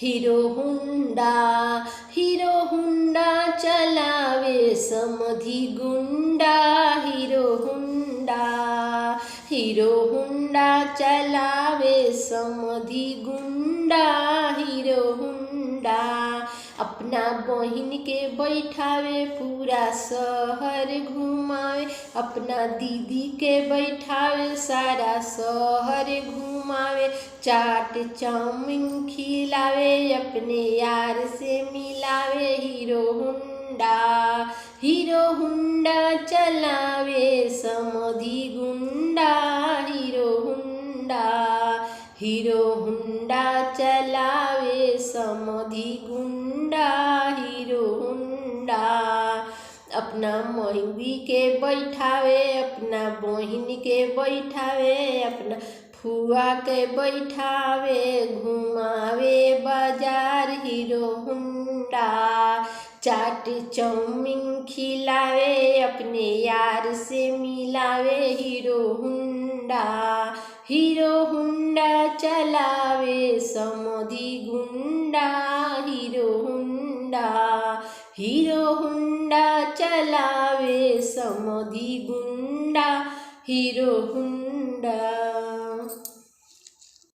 Hero Honda चलावे समधी गुंडा। हीरो हुंडा चलावे समधी गुंडा। हीरो हुंडा अपना बहिन के बैठावे पूरा शहर घुमावे। अपना दीदी के बैठावे सारा शहर घुमावे। चाट चाउमीन खिलावे अपने यार से मिलावे। हीरो हुंडा चलावे समधी गुंडा। हीरो हुंडा चलावे समधी गुंडा। हीरो हुंडा अपना मौगी के बैठावे। अपना बहिन के बैठावे। अपना फुआ के बैठावे घुमावे बाजार। हीरो हुंडा चाट चाउमीन खिलावे अपने यार से मिलावे। हीरो हुंडा चलावे समधी गुंडा। हीरो हुंडा चलावे समधी गुंडा। Hero Honda.